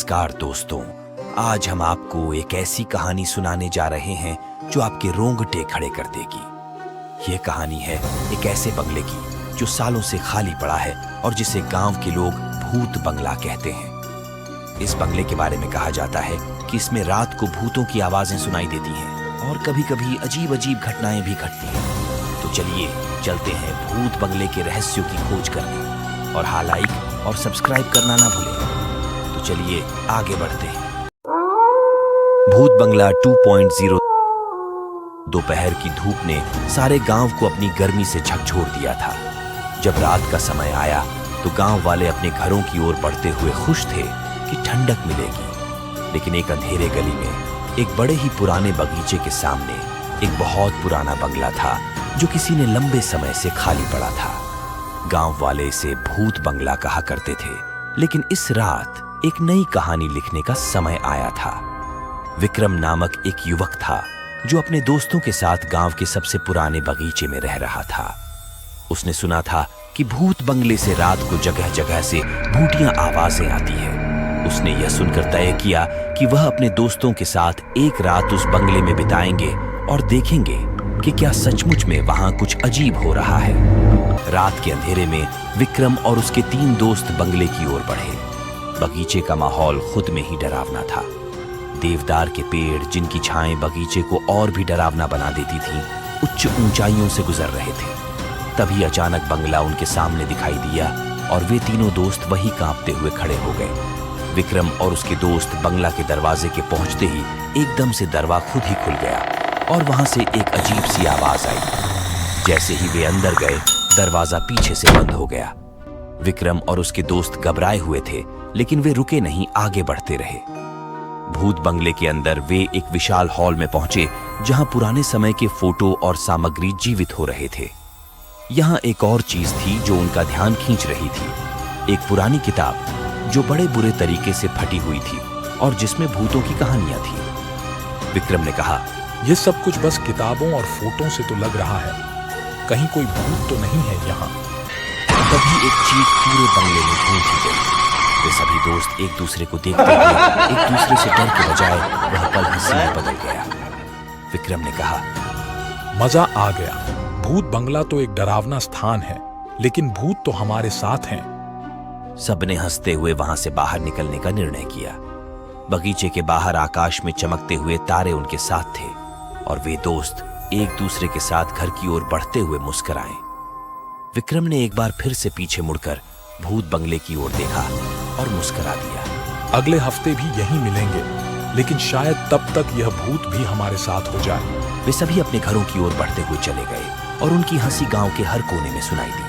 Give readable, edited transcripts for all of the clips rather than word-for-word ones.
नमस्कार दोस्तों, आज हम आपको एक ऐसी कहानी सुनाने जा रहे हैं जो आपके रोंगटे खड़े कर देगी। ये कहानी है एक ऐसे बंगले की जो सालों से खाली पड़ा है और जिसे गांव के लोग भूत बंगला कहते हैं। इस बंगले के बारे में कहा जाता है कि इसमें रात को भूतों की आवाजें सुनाई देती हैं और कभी-कभी अजीब-अजीब घटनाएं भी घटती हैं। तो चलिए चलते हैं भूत बंगले के रहस्यों की खोज करने। और हाँ, लाइक और सब्सक्राइब करना ना भूलें। तो चलिए आगे बढ़ते हैं। भूत बंगला 2.0। दोपहर की धूप ने सारे गांव को अपनी गर्मी से झकझोर दिया था। जब रात का समय आया तो गांव वाले अपने घरों की ओर बढ़ते हुए खुश थे कि ठंडक मिलेगी। लेकिन एक अंधेरे गली में एक बड़े ही पुराने बगीचे के सामने एक बहुत पुराना बंगला था जो किसी ने लंबे समय से खाली पड़ा था। गांव वाले इसे भूत बंगला कहा करते थे। लेकिन इस रात एक नई कहानी लिखने का समय आया था। विक्रम नामक एक युवक था जो अपने दोस्तों के साथ गांव के सबसे पुराने बगीचे में रह रहा था। उसने सुना था कि भूत बंगले से रात को जगह जगह से भूतियां आवाजें आती है। उसने यह सुनकर तय किया कि वह अपने दोस्तों के साथ एक रात उस बंगले में बिताएंगे और देखेंगे कि क्या सचमुच में वहां कुछ अजीब हो रहा है। रात के अंधेरे में विक्रम और उसके 3 दोस्त बंगले की ओर बढ़े। बगीचे का माहौल खुद में ही डरावना था। देवदार के पेड़, जिनकी छाएं बगीचे को और भी डरावना बना देती थीं, उच्च ऊंचाइयों से गुजर रहे थे। तभी अचानक बंगला उनके सामने दिखाई दिया और वे तीनों दोस्त वहीं कांपते हुए खड़े हो गए। विक्रम और उसके दोस्त बंगला के दरवाजे के पहुंचते ही एकदम से दरवाजा खुद ही खुल गया और वहां से एक अजीब सी आवाज आई। जैसे ही वे अंदर गए, दरवाजा पीछे से बंद हो गया। विक्रम और उसके दोस्त घबराए हुए थे, लेकिन वे रुके नहीं, आगे बढ़ते रहे। भूत बंगले के अंदर वे एक विशाल हॉल में पहुंचे जहां पुराने समय के फोटो और सामग्री जीवित हो रहे थे। यहां एक और चीज थी जो उनका ध्यान खींच रही थी। एक पुरानी किताब जो बड़े बुरे तरीके से फटी हुई थी और जिसमें भूतों की कहानियां थी। विक्रम ने कहा, ये सब कुछ बस किताबों और फोटो से तो लग रहा है, कहीं कोई भूत तो नहीं है यहाँ। तभी एक चीख पूरे बंगले में गूंज गई। वे सभी दोस्त एक दूसरे को देखते हुए एक दूसरे से डर के बजाय वह पल हंसी में बदल गया। विक्रम ने कहा, मजा आ गया। भूत बंगला तो एक डरावना स्थान है, लेकिन भूत तो हमारे साथ हैं। सबने हंसते हुए वहां से बाहर निकलने का निर्णय किया। बगीचे के बाहर आकाश में चमकते हुए तारे उनके साथ थे और वे दोस्त एक दूसरे के साथ घर की ओर बढ़ते हुए मुस्कुराए। विक्रम ने एक बार फिर से पीछे मुड़कर भूत बंगले की ओर देखा और मुस्कुरा दिया। अगले हफ्ते भी यहीं मिलेंगे, लेकिन शायद तब तक यह भूत भी हमारे साथ हो जाए। वे सभी अपने घरों की ओर बढ़ते हुए चले गए और उनकी हंसी गांव के हर कोने में सुनाई दी।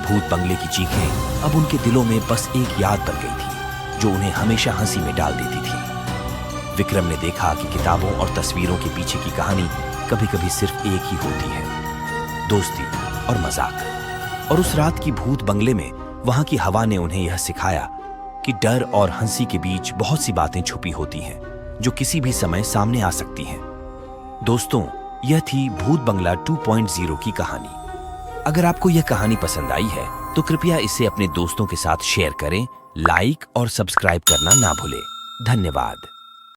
भूत बंगले की चीखें अब उनके दिलों में बस एक याद बन गई थी जो उन्हें हमेशा हंसी में डाल देती थी। विक्रम ने देखा कि किताबों और तस्वीरों के पीछे की कहानी कभी-कभी सिर्फ एक ही होती है, दोस्ती और मजाक। और उस रात की भूत बंगले में वहां की हवा ने उन्हें यह सिखाया कि डर और हंसी के बीच बहुत सी बातें छुपी होती हैं जो किसी भी समय सामने आ सकती हैं। दोस्तों, यह थी भूत बंगला 2.0 की कहानी। अगर आपको यह कहानी पसंद आई है तो कृपया इसे अपने दोस्तों के साथ शेयर करें, लाइक और सब्सक्राइब करना ना भूलें। धन्यवाद।